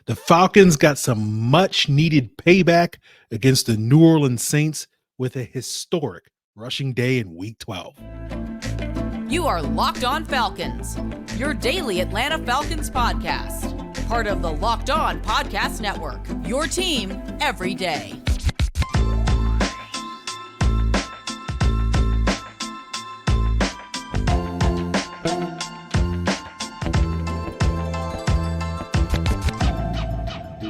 The Falcons got some much needed payback against the New Orleans Saints with a historic rushing day in Week 12. You are Locked On Falcons, your daily Atlanta Falcons podcast. Part of the Locked On Podcast Network, your team every day.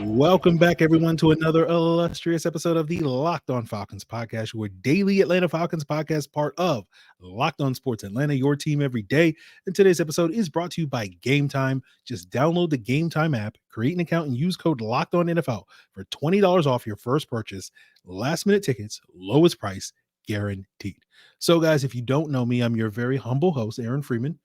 Welcome back, everyone, to another illustrious episode of the Locked On Falcons podcast, your daily Atlanta Falcons podcast, part of Locked On Sports Atlanta, your team every day. And today's episode is brought to you by Gametime. Just download the Gametime app, create an account, and use code Locked On NFL for $20 off your first purchase. Last-minute tickets, lowest price, guaranteed. So, guys, if you don't know me, I'm your very humble host, Aaron Freeman.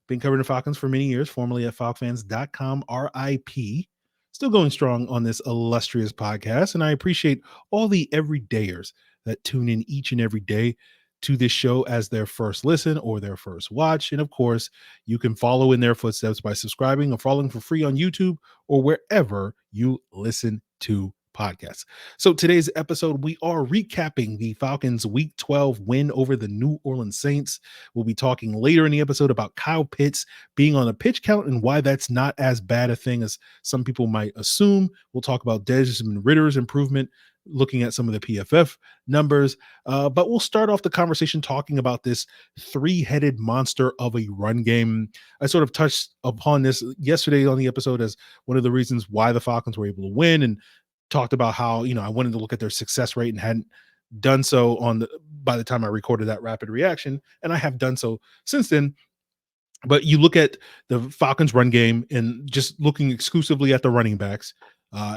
Been covering the Falcons for many years, formerly at FalcFans.com, RIP. Still going strong on this illustrious podcast, and I appreciate all the everydayers that tune in each and every day to this show as their first listen or their first watch. And of course, you can follow in their footsteps by subscribing or following for free on YouTube or wherever you listen to podcasts. So today's episode, we are recapping the Falcons Week 12 win over the New Orleans Saints. We'll be talking later in the episode about Kyle Pitts being on a pitch count and why that's not as bad a thing as some people might assume. We'll talk about Desmond Ridder's improvement, looking at some of the PFF numbers. But we'll start off the conversation talking about this three-headed monster of a run game. I sort of touched upon this yesterday on the episode as one of the reasons why the Falcons were able to win, and talked about how, I wanted to look at their success rate and hadn't done so by the time I recorded that rapid reaction. And I have done so since then. But you look at the Falcons run game and just looking exclusively at the running backs,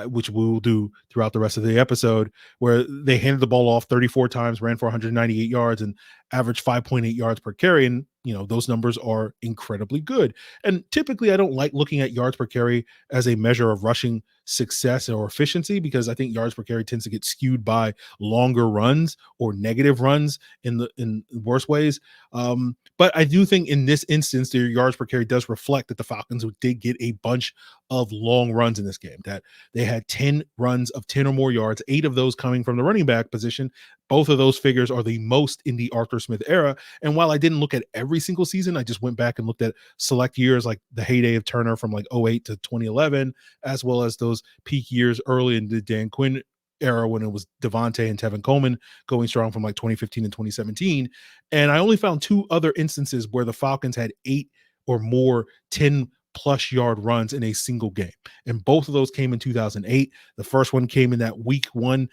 which we will do throughout the rest of the episode, where they handed the ball off 34 times, ran for 198 yards and averaged 5.8 yards per carry. And, those numbers are incredibly good. And typically I don't like looking at yards per carry as a measure of rushing success or efficiency, because I think yards per carry tends to get skewed by longer runs or negative runs in worse ways. But I do think in this instance, their yards per carry does reflect that the Falcons did get a bunch of long runs in this game, that they had 10 runs of 10 or more yards, 8 of those coming from the running back position. Both of those figures are the most in the Arthur Smith era. And while I didn't look at every single season, I just went back and looked at select years like the heyday of Turner from like 08 to 2011, as well as those peak years early in the Dan Quinn era when it was Devontae and Tevin Coleman going strong from like 2015 and 2017. And I only found 2 other instances where the Falcons had 8 or more 10+ yard runs in a single game. And both of those came in 2008. The first one came in that week 1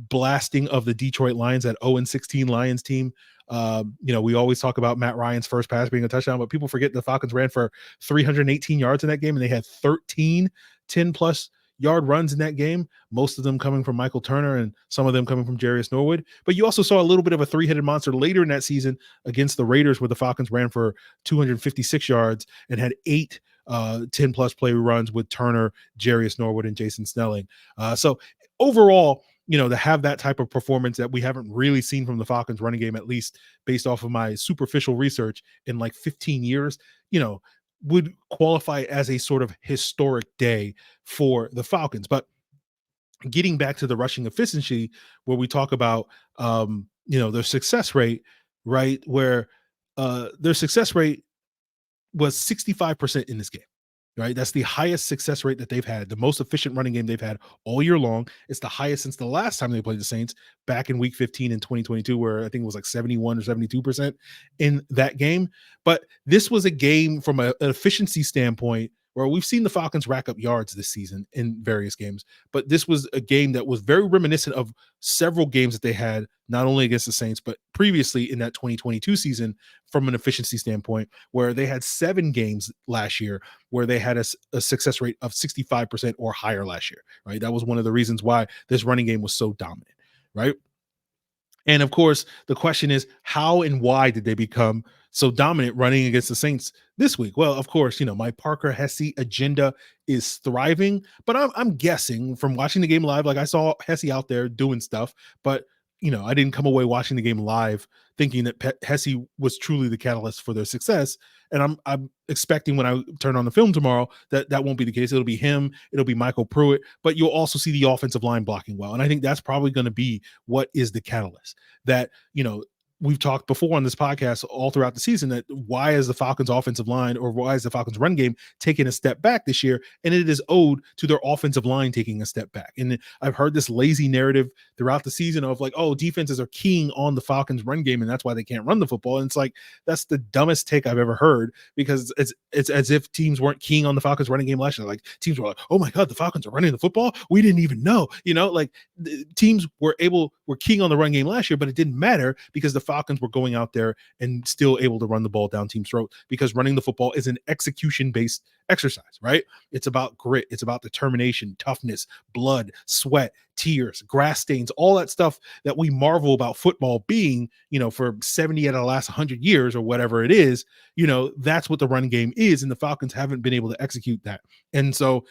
blasting of the Detroit Lions, that 0-16 Lions team. We always talk about Matt Ryan's first pass being a touchdown, but people forget the Falcons ran for 318 yards in that game, and they had 13 10+ yard runs in that game, most of them coming from Michael Turner and some of them coming from Jarius Norwood. But you also saw a little bit of a three-headed monster later in that season against the Raiders, where the Falcons ran for 256 yards and had 8 10+ play runs with Turner, Jarius Norwood, and Jason Snelling. So overall, to have that type of performance that we haven't really seen from the Falcons running game, at least based off of my superficial research, in like 15 years, would qualify as a sort of historic day for the Falcons. But getting back to the rushing efficiency, where we talk about, their success rate, right? Where their success rate was 65% in this game. Right, that's the highest success rate that they've had, the most efficient running game they've had all year long. It's the highest since the last time they played the Saints back in Week 15 in 2022, where I think it was like 71 or 72% in that game. But this was a game from an efficiency standpoint where we've seen the Falcons rack up yards this season in various games, but this was a game that was very reminiscent of several games that they had, not only against the Saints, but previously in that 2022 season from an efficiency standpoint, where they had 7 games last year where they had a success rate of 65% or higher last year, right? That was one of the reasons why this running game was so dominant, right? And of course, the question is, how and why did they become so dominant running against the Saints this week? Well, of course, my Parker Hesse agenda is thriving, but I'm guessing from watching the game live, like I saw Hesse out there doing stuff, but I didn't come away watching the game live thinking that Hesse was truly the catalyst for their success. And I'm expecting when I turn on the film tomorrow that won't be the case. It'll be him. It'll be Michael Pruitt, but you'll also see the offensive line blocking well. And I think that's probably going to be what is the catalyst that, we've talked before on this podcast all throughout the season that why is the Falcons offensive line or why is the Falcons run game taking a step back this year? And it is owed to their offensive line taking a step back. And I've heard this lazy narrative throughout the season of like, oh, defenses are keying on the Falcons run game and that's why they can't run the football. And it's like, that's the dumbest take I've ever heard, because it's as if teams weren't keying on the Falcons running game last year. Like teams were like, oh my God, the Falcons are running the football. We didn't even know, like teams were keying on the run game last year, but it didn't matter because the Falcons were going out there and still able to run the ball down team's throat, because running the football is an execution-based exercise, right? It's about grit. It's about determination, toughness, blood, sweat, tears, grass stains, all that stuff that we marvel about football being, for 70 out of the last 100 years or whatever it is, that's what the run game is. And the Falcons haven't been able to execute that. And so,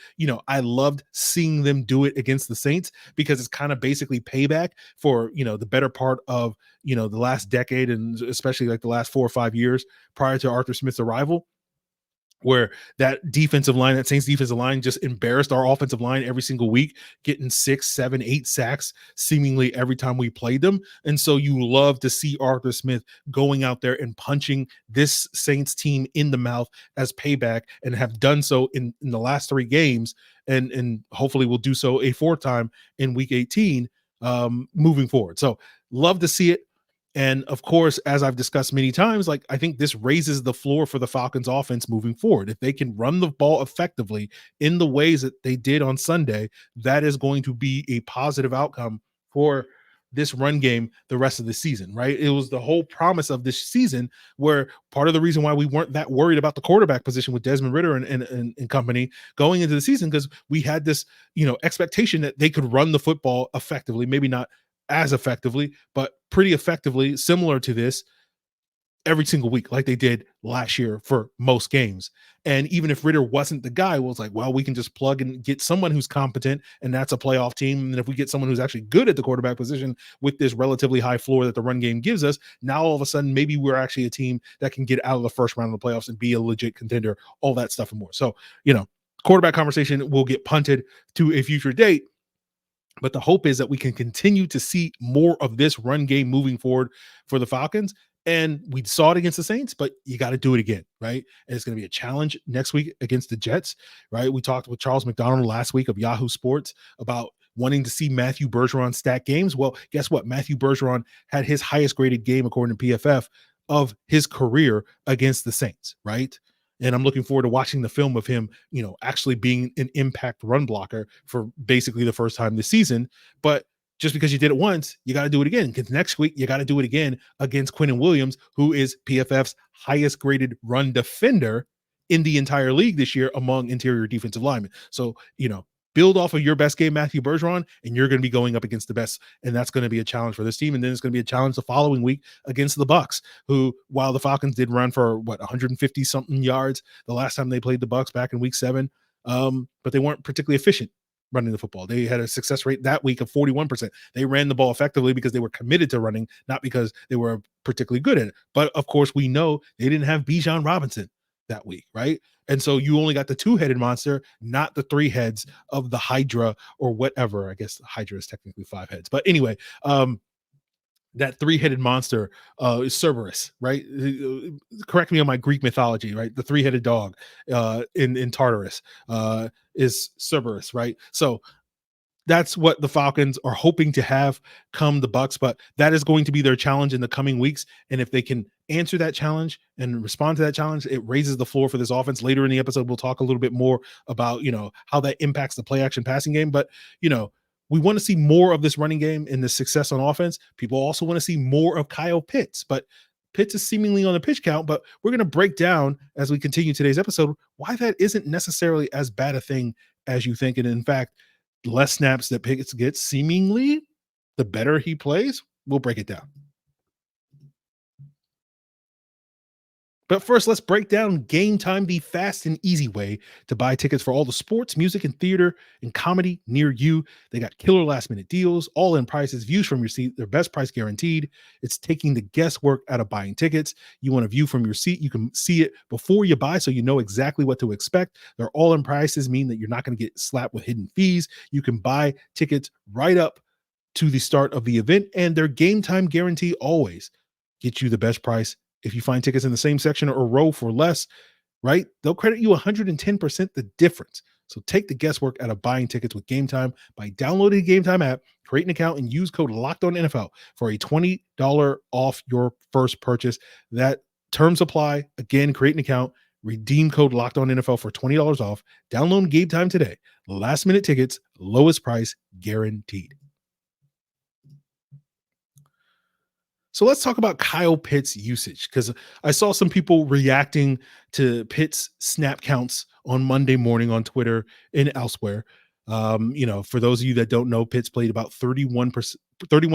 I loved seeing them do it against the Saints because it's kind of basically payback for, the better part of, the last decade, and especially like the last 4 or 5 years prior to Arthur Smith's arrival, where that Saints defensive line just embarrassed our offensive line every single week, getting 6, 7, 8 sacks seemingly every time we played them. And so you love to see Arthur Smith going out there and punching this Saints team in the mouth as payback, and have done so in the last 3 games, and hopefully will do so a 4th time in week 18 moving forward. So love to see it. And of course, as I've discussed many times, like I think this raises the floor for the Falcons offense moving forward. If they can run the ball effectively in the ways that they did on Sunday, that is going to be a positive outcome for this run game the rest of the season, right? It was the whole promise of this season, where part of the reason why we weren't that worried about the quarterback position with Desmond Ridder and company going into the season, because we had this, expectation that they could run the football effectively, maybe not as effectively, but pretty effectively, similar to this every single week, like they did last year for most games. And even if Ridder wasn't the guy, it was like, well, we can just plug and get someone who's competent, and that's a playoff team. And if we get someone who's actually good at the quarterback position with this relatively high floor that the run game gives us, now all of a sudden, maybe we're actually a team that can get out of the first round of the playoffs and be a legit contender, all that stuff and more. So, quarterback conversation will get punted to a future date. But the hope is that we can continue to see more of this run game moving forward for the Falcons. And we saw it against the Saints, but you got to do it again, right? And it's going to be a challenge next week against the Jets, right? We talked with Charles McDonald last week of Yahoo Sports about wanting to see Matthew Bergeron stat games. Well, guess what? Matthew Bergeron had his highest graded game, according to PFF, of his career against the Saints, right? And I'm looking forward to watching the film of him, actually being an impact run blocker for basically the first time this season. But just because you did it once, you got to do it again. Because next week, you got to do it again against Quinnen Williams, who is PFF's highest graded run defender in the entire league this year among interior defensive linemen. So, build off of your best game, Matthew Bergeron, and you're going to be going up against the best. And that's going to be a challenge for this team. And then it's going to be a challenge the following week against the Bucs, who, while the Falcons did run for 150 something yards the last time they played the Bucs back in week 7, but they weren't particularly efficient running the football. They had a success rate that week of 41%. They ran the ball effectively because they were committed to running, not because they were particularly good at it. But of course, we know they didn't have Bijan Robinson that week, right? And so you only got the 2-headed monster, not the 3 heads of the Hydra or whatever. I guess Hydra is technically 5 heads. But anyway, that 3-headed monster is Cerberus, right? Correct me on my Greek mythology, right? The 3-headed dog in Tartarus is Cerberus, right? So that's what the Falcons are hoping to have come the Bucs, but that is going to be their challenge in the coming weeks. And if they can answer that challenge and respond to that challenge, it raises the floor for this offense. Later in the episode, we'll talk a little bit more about, how that impacts the play action passing game. But, we want to see more of this running game and the success on offense. People also want to see more of Kyle Pitts, but Pitts is seemingly on the pitch count. But we're going to break down as we continue today's episode why that isn't necessarily as bad a thing as you think. And in fact, less snaps that Pitts gets, seemingly, the better he plays. We'll break it down. But first, let's break down Game Time, the fast and easy way to buy tickets for all the sports, music, and theater and comedy near you. They got killer last minute deals, all in prices, views from your seat, their best price guaranteed. It's taking the guesswork out of buying tickets. You want a view from your seat, you can see it before you buy so you know exactly what to expect. Their all in prices mean that you're not going to get slapped with hidden fees. You can buy tickets right up to the start of the event, and their Game Time guarantee always gets you the best price. If you find tickets in the same section or row for less, right, they'll credit you 110% the difference. So take the guesswork out of buying tickets with Game Time by downloading the Game Time app, create an account, and use code LOCKEDONNFL for a $20 off your first purchase. That terms apply. Again, create an account, redeem code LOCKEDONNFL for $20 off. Download Game Time today. Last minute tickets, lowest price guaranteed. So let's talk about Kyle Pitts' usage, because I saw some people reacting to Pitts' snap counts on Monday morning on Twitter and elsewhere. For those of you that don't know, Pitts played about 31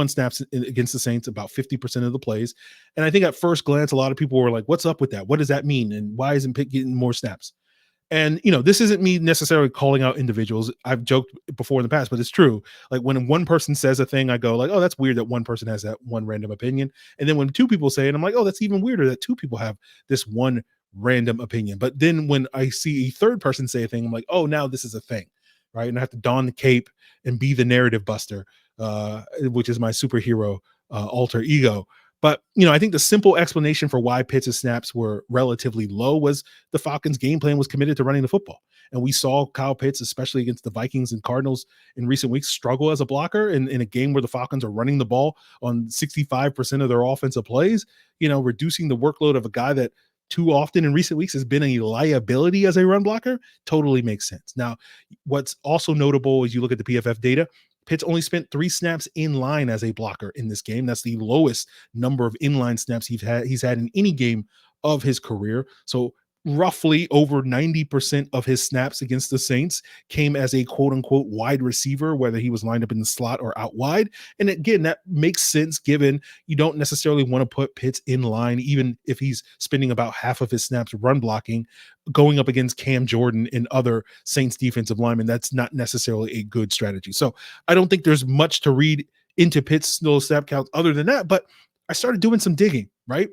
snaps against the Saints, about 50% of the plays. And I think at first glance, a lot of people were like, what's up with that? What does that mean? And why isn't Pitt getting more snaps? And, this isn't me necessarily calling out individuals. I've joked before in the past, but it's true. Like when one person says a thing, I go like, oh, that's weird that one person has that one random opinion. And then when two people say it, I'm like, oh, that's even weirder that two people have this one random opinion. But then when I see a third person say a thing, I'm like, oh, now this is a thing, right? And I have to don the cape and be the narrative buster, which is my superhero alter ego. But, I think the simple explanation for why Pitts' snaps were relatively low was the Falcons' game plan was committed to running the football. And we saw Kyle Pitts, especially against the Vikings and Cardinals in recent weeks, struggle as a blocker in a game where the Falcons are running the ball on 65% of their offensive plays, reducing the workload of a guy that too often in recent weeks has been a liability as a run blocker totally makes sense. Now, what's also notable is you look at the PFF data, Pitts only spent 3 snaps in line as a blocker in this game. That's the lowest number of inline snaps he's had in any game of his career. So roughly over 90% of his snaps against the Saints came as a quote unquote wide receiver, whether he was lined up in the slot or out wide. And again, that makes sense given you don't necessarily want to put Pitts in line, even if he's spending about half of his snaps run blocking, going up against Cam Jordan and other Saints defensive linemen. That's not necessarily a good strategy. So I don't think there's much to read into Pitts' low snap counts other than that, but I started doing some digging, right?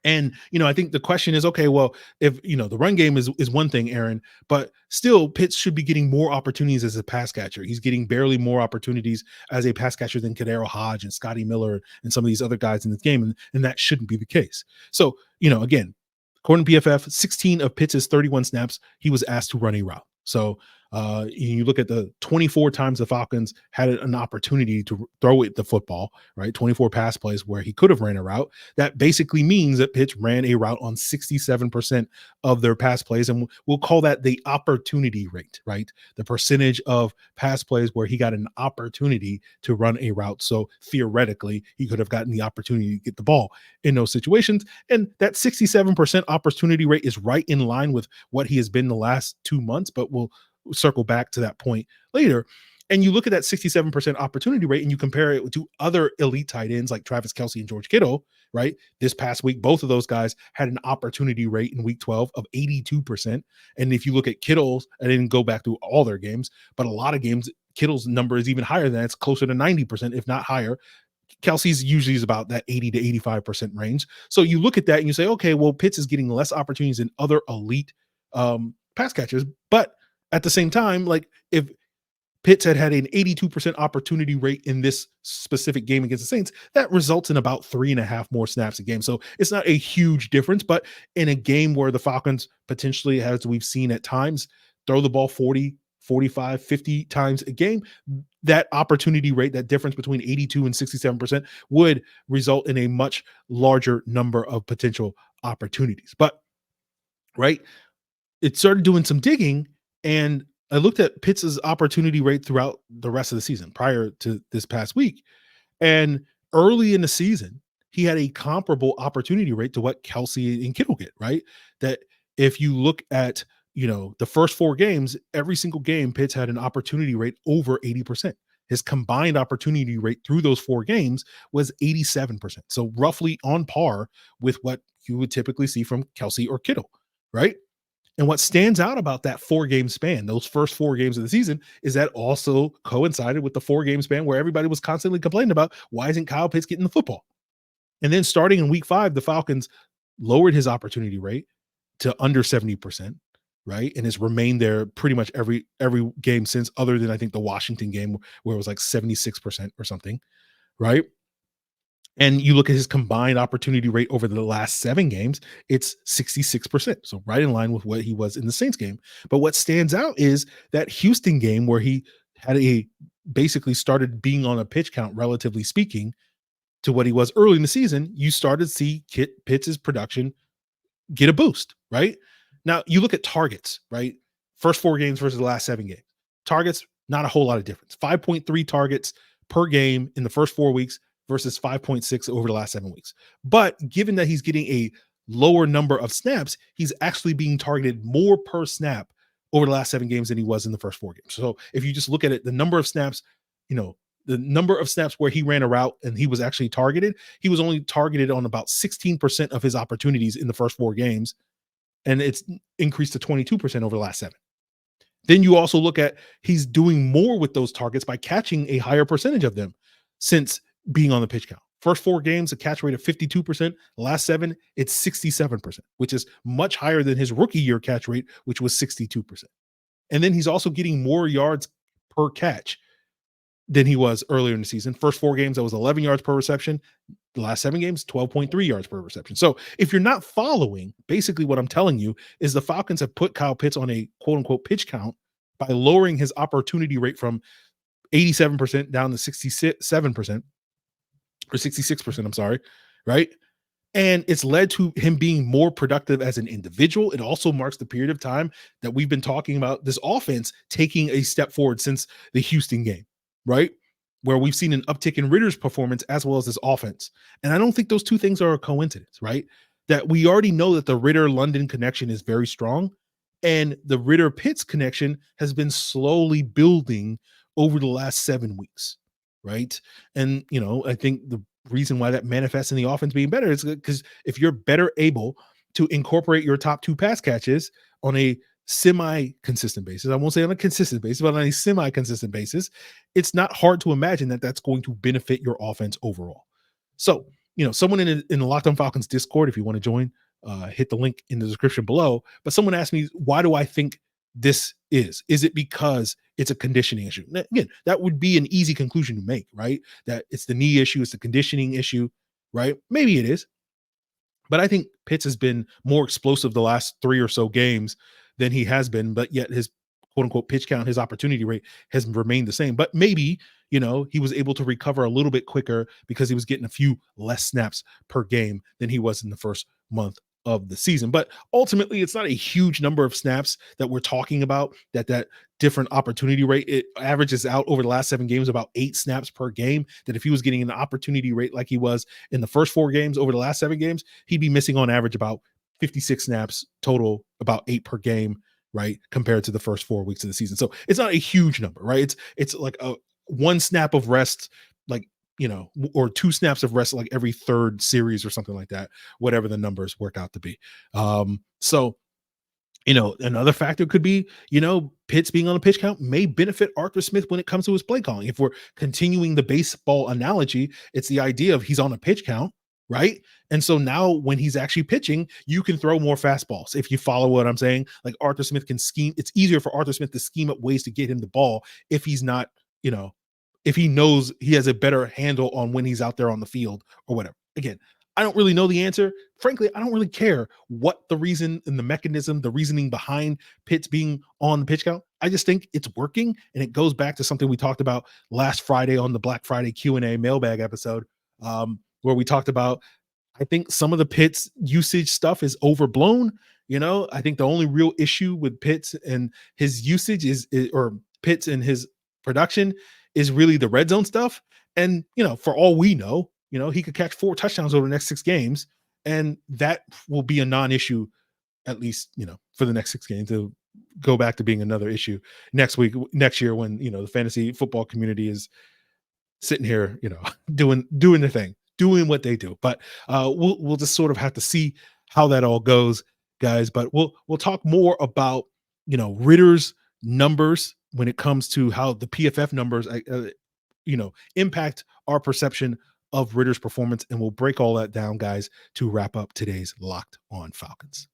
And, I think the question is, okay, well, if, the run game is one thing, Aaron, but still Pitts should be getting more opportunities as a pass catcher. He's getting barely more opportunities as a pass catcher than Kadero Hodge and Scotty Miller and some of these other guys in this game. And that shouldn't be the case. So, again, according to PFF, 16 of Pitts' 31 snaps, he was asked to run a route. So you look at the 24 times the Falcons had an opportunity to throw it the football, right? 24 pass plays where he could have ran a route. That basically means that Pitts ran a route on 67% of their pass plays. And we'll call that the opportunity rate, right? The percentage of pass plays where he got an opportunity to run a route. So theoretically, he could have gotten the opportunity to get the ball in those situations. And that 67% opportunity rate is right in line with what he has been the last 2 months, but we'll circle back to that point later. And you look at that 67% opportunity rate and you compare it to other elite tight ends like Travis Kelce and George Kittle, right? This past week, both of those guys had an opportunity rate in week 12 of 82%. And if you look at Kittle's, I didn't go back through all their games, but a lot of games, Kittle's number is even higher than that. It's closer to 90%, if not higher. Kelsey's usually is about that 80 to 85% range. So you look at that and you say, okay, well, Pitts is getting less opportunities than other elite pass catchers. But at the same time, like if Pitts had an 82% opportunity rate in this specific game against the Saints, that results in about 3.5 more snaps a game. So it's not a huge difference, but in a game where the Falcons potentially, as we've seen at times, throw the ball 40, 45, 50 times a game, that opportunity rate, that difference between 82 and 67% would result in a much larger number of potential opportunities. But, right, it started doing some digging, and I looked at Pitts' opportunity rate throughout the rest of the season prior to this past week. And early in the season, he had a comparable opportunity rate to what Kelce and Kittle get, right? That if you look at, the first 4 games, every single game, Pitts had an opportunity rate over 80%. his combined opportunity rate through those 4 games was 87%. So roughly on par with what you would typically see from Kelsey or Kittle, right? And what stands out about that 4-game span, those first 4 games of the season, is that also coincided with the 4-game span where everybody was constantly complaining about, why isn't Kyle Pitts getting the football? And then starting in week 5, the Falcons lowered his opportunity rate to under 70%, right? And has remained there pretty much every game since, other than I think the Washington game where it was like 76% or something, right? And you look at his combined opportunity rate over the last 7 games, it's 66%. So right in line with what he was in the Saints game. But what stands out is that Houston game where he had basically started being on a pitch count, relatively speaking, to what he was early in the season. You started to see Pitts' production get a boost, right? Now you look at targets, right? First 4 games versus the last 7 games. Targets, not a whole lot of difference. 5.3 targets per game in the first 4 weeks versus 5.6 over the last 7 weeks. But given that he's getting a lower number of snaps, he's actually being targeted more per snap over the last 7 games than he was in the first 4 games. So if you just look at it, the number of snaps, the number of snaps where he ran a route and he was actually targeted, he was only targeted on about 16% of his opportunities in the first 4 games. And it's increased to 22% over the last 7. Then you also look at he's doing more with those targets by catching a higher percentage of them since being on the pitch count. First 4 games, a catch rate of 52%. Last 7, it's 67%, which is much higher than his rookie year catch rate, which was 62%. And then he's also getting more yards per catch than he was earlier in the season. First 4 games, that was 11 yards per reception. The last 7 games, 12.3 yards per reception. So if you're not following, basically what I'm telling you is the Falcons have put Kyle Pitts on a quote unquote pitch count by lowering his opportunity rate from 87% down to 67% or 66%. I'm sorry. Right. And it's led to him being more productive as an individual. It also marks the period of time that we've been talking about this offense taking a step forward since the Houston game, right? Where we've seen an uptick in Ridder's performance as well as his offense. And I don't think those two things are a coincidence, right? That we already know that the Ridder-London connection is very strong, and the Ridder-Pitts connection has been slowly building over the last 7 weeks, right? And, I think the reason why that manifests in the offense being better is because if you're better able to incorporate your top 2 pass catches on a semi-consistent basis, I won't say on a consistent basis, but on a semi-consistent basis, it's not hard to imagine that that's going to benefit your offense overall. So, someone in the Locked On Falcons Discord, if you want to join, hit the link in the description below. But someone asked me, why do I think this is? Is it because it's a conditioning issue? Now, again, that would be an easy conclusion to make, right? That it's the knee issue, it's the conditioning issue, right? Maybe it is. But I think Pitts has been more explosive the last 3 or so games than he has been, but yet his quote unquote pitch count, his opportunity rate has remained the same. But maybe, he was able to recover a little bit quicker because he was getting a few less snaps per game than he was in the first month of the season. But ultimately, it's not a huge number of snaps that we're talking about, that different opportunity rate. It averages out over the last 7 games about 8 snaps per game, that if he was getting an opportunity rate like he was in the first 4 games over the last 7 games, he'd be missing on average about 56 snaps total, about 8 per game, right? Compared to the first 4 weeks of the season. So it's not a huge number, right? It's like a 1 snap of rest, like, or 2 snaps of rest, like every 3rd series or something like that, whatever the numbers work out to be. So, another factor could be, Pitts being on the pitch count may benefit Arthur Smith when it comes to his play calling. If we're continuing the baseball analogy, it's the idea of he's on a pitch count, right? And so now when he's actually pitching, you can throw more fastballs. If you follow what I'm saying, like Arthur Smith can scheme. It's easier for Arthur Smith to scheme up ways to get him the ball if he's not, if he knows he has a better handle on when he's out there on the field or whatever. Again, I don't really know the answer. Frankly, I don't really care what the reason and the mechanism, the reasoning behind Pitts being on the pitch count. I just think it's working. And it goes back to something we talked about last Friday on the Black Friday Q&A mailbag episode, where we talked about, I think some of the Pitts usage stuff is overblown. I think the only real issue with Pitts and his usage or Pitts and his production is really the red zone stuff. And, for all we know, he could catch 4 touchdowns over the next 6 games, and that will be a non-issue, at least, for the next 6 games. go back to being another issue next year, when the fantasy football community is sitting here, doing the thing, doing what they do. But we'll just sort of have to see how that all goes, guys. But we'll talk more about Ridder's numbers when it comes to how the PFF numbers impact our perception of Ridder's performance, and we'll break all that down, guys, to wrap up today's Locked On Falcons.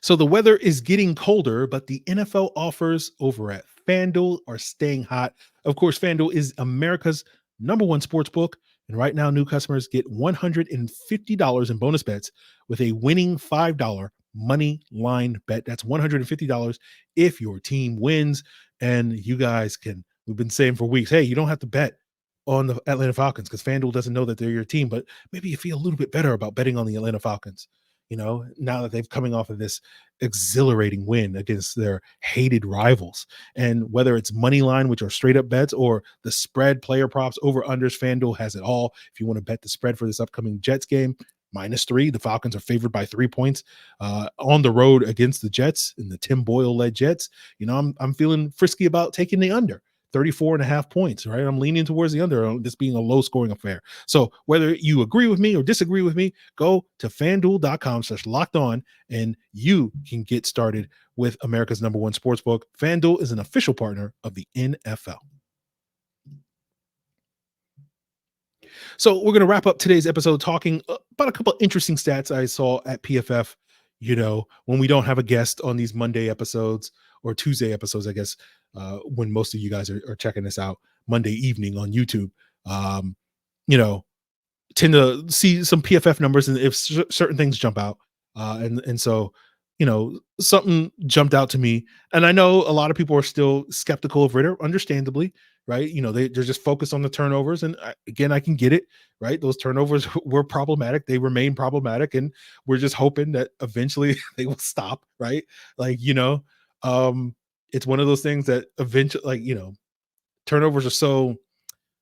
So the weather is getting colder, but the NFL offers over at FanDuel are staying hot. Of course, FanDuel is America's #1 sports book, and right now new customers get $150 in bonus bets with a winning $5 money line bet. That's $150 if your team wins. And you guys we've been saying for weeks, hey, you don't have to bet on the Atlanta Falcons because FanDuel doesn't know that they're your team, but maybe you feel a little bit better about betting on the Atlanta Falcons, now that they've coming off of this exhilarating win against their hated rivals. And whether it's money line, which are straight up bets, or the spread, player props, over unders, FanDuel has it all. If you want to bet the spread for this upcoming Jets game, -3, the Falcons are favored by 3 points on the road against the Jets, and the Tim Boyle led Jets. I'm feeling frisky about taking the under 34.5 points, right? I'm leaning towards the under on this being a low scoring affair. So whether you agree with me or disagree with me, go to fanduel.com/lockedon and you can get started with America's #1 sportsbook. FanDuel is an official partner of the NFL. So we're going to wrap up today's episode talking about a couple of interesting stats I saw at PFF, when we don't have a guest on these Monday episodes or Tuesday episodes, I guess, when most of you guys are checking this out Monday evening on YouTube, tend to see some PFF numbers, and if certain things jump out, and so something jumped out to me. And I know a lot of people are still skeptical of Ridder, understandably, right? They're just focused on the turnovers, and again, I can get it, right? Those turnovers were problematic, they remain problematic, and we're just hoping that eventually they will stop, right? It's one of those things that eventually, turnovers are so,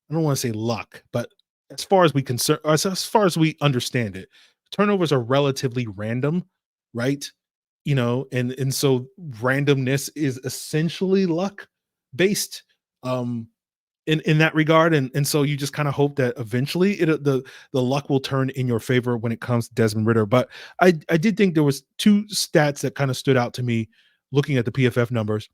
I don't want to say luck, but as far as we understand it, turnovers are relatively random, right? And so randomness is essentially luck based in that regard. And so you just kind of hope that eventually the luck will turn in your favor when it comes to Desmond Ridder. But I did think there was 2 stats that kind of stood out to me looking at the PFF numbers.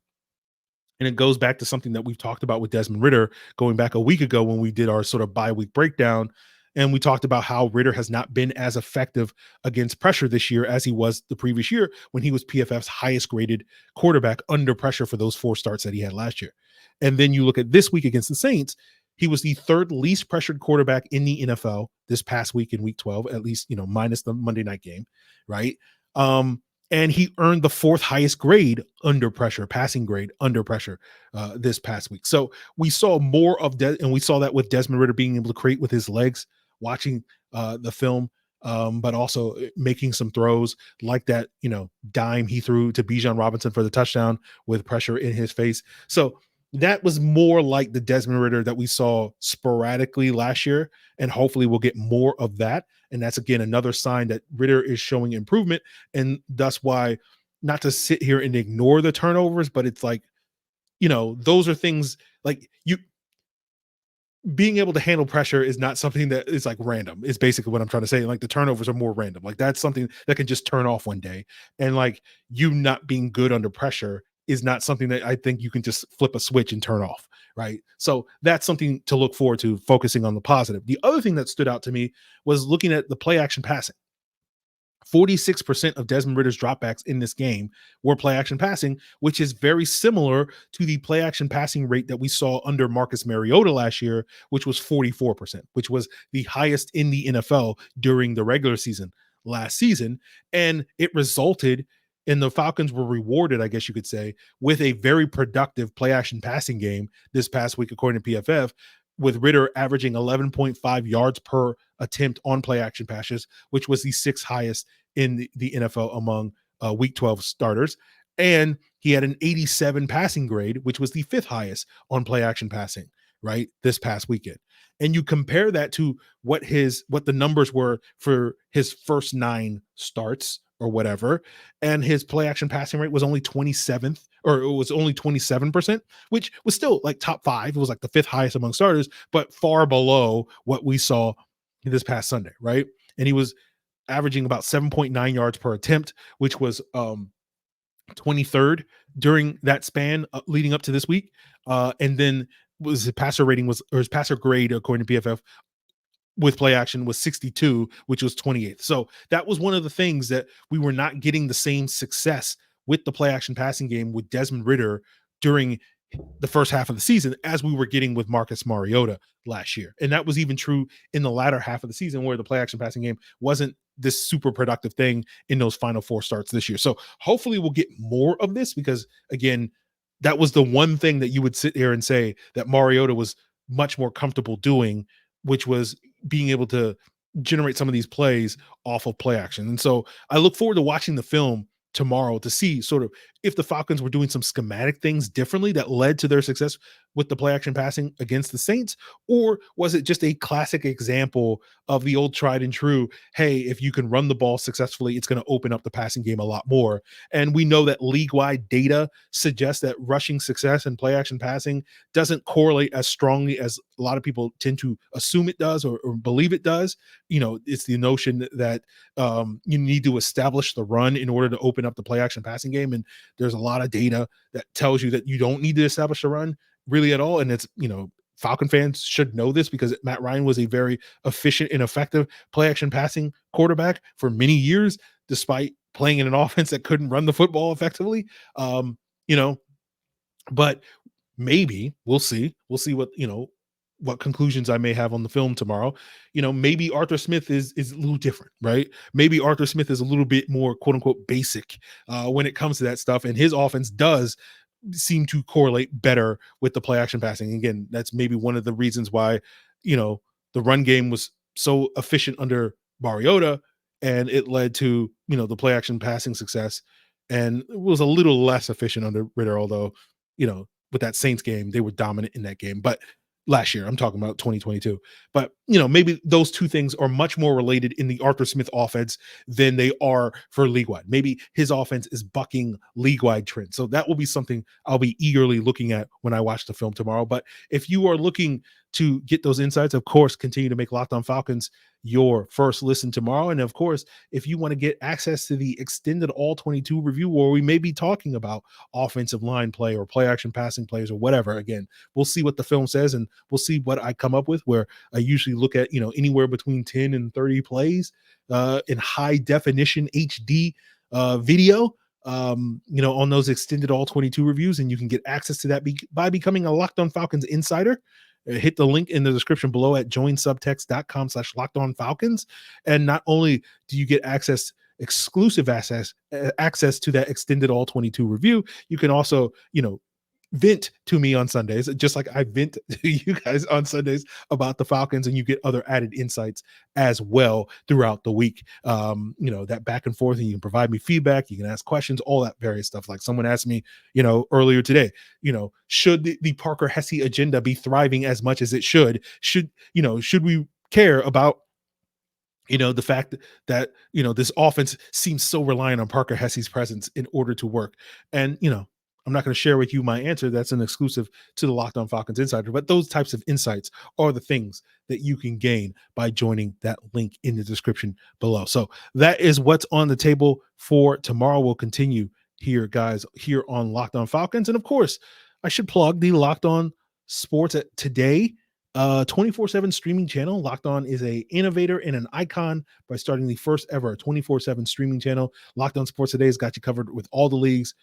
And it goes back to something that we've talked about with Desmond Ridder going back a week ago when we did our sort of bye-week breakdown. And we talked about how Ridder has not been as effective against pressure this year as he was the previous year when he was PFF's highest graded quarterback under pressure for those 4 starts that he had last year. And then you look at this week against the Saints, he was the 3rd least pressured quarterback in the NFL this past week in week 12, at least, minus the Monday night game, right? And he earned the 4th highest grade under pressure, passing grade under pressure this past week. So we saw more of and we saw that with Desmond Ridder being able to create with his legs, watching the film, but also making some throws like that, dime he threw to Bijan Robinson for the touchdown with pressure in his face. So that was more like the Desmond Ridder that we saw sporadically last year, and hopefully we'll get more of that. And that's, again, another sign that Ridder is showing improvement, and that's why, not to sit here and ignore the turnovers, but it's like, those are things like being able to handle pressure is not something that is like random, is basically what I'm trying to say. Like the turnovers are more random. Like that's something that can just turn off one day. And like you not being good under pressure is not something that I think you can just flip a switch and turn off. Right. So that's something to look forward to, focusing on the positive. The other thing that stood out to me was looking at the play action passing. 46% of Desmond Ridder's dropbacks in this game were play action passing, which is very similar to the play action passing rate that we saw under Marcus Mariota last year, which was 44%, which was the highest in the NFL during the regular season last season. And it resulted in the Falcons were rewarded, I guess you could say, with a very productive play action passing game this past week, according to PFF, with Ridder averaging 11.5 yards per attempt on play action passes, which was the 6th highest in the NFL among week 12 starters. And he had an 87 passing grade, which was the 5th highest on play action passing, right, this past weekend. And you compare that to what the numbers were for his first 9 starts, or whatever, and his play action passing rate was only 27th, or it was only 27%, which was still like top 5. It was like the 5th highest among starters, but far below what we saw this past Sunday, right? And he was averaging about 7.9 yards per attempt, which was 23rd during that span leading up to this week. And then his passer rating was, or his passer grade, according to PFF, with play action was 62, which was 28th. So that was one of the things that we were not getting the same success with the play action passing game with Desmond Ridder during the first half of the season as we were getting with Marcus Mariota last year. And that was even true in the latter half of the season, where the play action passing game wasn't this super productive thing in those final 4 starts this year. So hopefully we'll get more of this, because again, that was the one thing that you would sit there and say that Mariota was much more comfortable doing, which was being able to generate some of these plays off of play action. And so I look forward to watching the film tomorrow to see sort of if the Falcons were doing some schematic things differently that led to their success with the play action passing against the Saints, or was it just a classic example of the old tried and true, hey, if you can run the ball successfully, it's going to open up the passing game a lot more. And we know that league-wide data suggests that rushing success and play action passing doesn't correlate as strongly as a lot of people tend to assume it does, or believe it does. You know, it's the notion that you need to establish the run in order to open up the play action passing game. And there's a lot of data that tells you that you don't need to establish a run really at all. And it's, you know, Falcon fans should know this, because Matt Ryan was a very efficient and effective play action passing quarterback for many years, despite playing in an offense that couldn't run the football effectively. You know, but maybe we'll see what, you know, what conclusions I may have on the film tomorrow. You know, maybe Arthur Smith is a little different, right? Maybe Arthur Smith is a little bit more quote unquote basic when it comes to that stuff. And his offense does seem to correlate better with the play action passing. Again, that's maybe one of the reasons why, you know, the run game was so efficient under Mariota, and it led to, you know, the play action passing success, and it was a little less efficient under Ridder, although, you know, with that Saints game, they were dominant in that game. But last year, I'm talking about 2022. But, you know, maybe those two things are much more related in the Arthur Smith offense than they are for league-wide. Maybe his offense is bucking league-wide trends. So that will be something I'll be eagerly looking at when I watch the film tomorrow. But if you are looking to get those insights, of course, continue to make Locked On Falcons your first listen tomorrow. And of course, if you want to get access to the extended all 22 review, where we may be talking about offensive line play or play action passing plays or whatever, again, we'll see what the film says, and we'll see what I come up with, where I usually look at, you know, anywhere between 10 and 30 plays in high definition HD video, you know, on those extended all 22 reviews. And you can get access to that by becoming a Locked On Falcons Insider. Hit the link in the description below at joinsubtext.com/LockedOnFalcons. And not only do you get exclusive access to that extended all 22 review, you can also, you know, vent to me on Sundays, just like I vent to you guys on Sundays about the Falcons, and you get other added insights as well throughout the week. You know, that back and forth, and you can provide me feedback, you can ask questions, all that various stuff. Like someone asked me, you know, earlier today, you know, should the Parker Hesse agenda be thriving as much as it should we care about, you know, the fact that, you know, this offense seems so reliant on Parker Hesse's presence in order to work? And, you know, I'm not going to share with you my answer. That's an exclusive to the Locked On Falcons Insider. But those types of insights are the things that you can gain by joining that link in the description below. So that is what's on the table for tomorrow. We'll continue here, guys, here on Locked On Falcons. And of course, I should plug the Locked On Sports Today 24/7 streaming channel. Locked On is a innovator and an icon by starting the first ever 24/7 streaming channel. Locked On Sports Today has got you covered with all the leagues,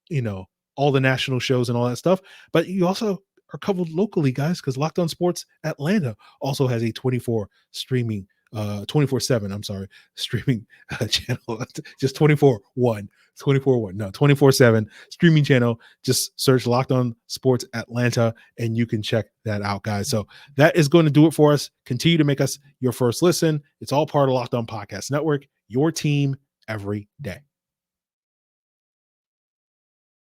you know, all the national shows and all that stuff. But you also are covered locally, guys, because Locked On Sports Atlanta also has a 24/7 streaming channel. Just 24/7 streaming channel. Just search Locked On Sports Atlanta and you can check that out, guys. So that is going to do it for us. Continue to make us your first listen. It's all part of Locked On Podcast Network, your team every day.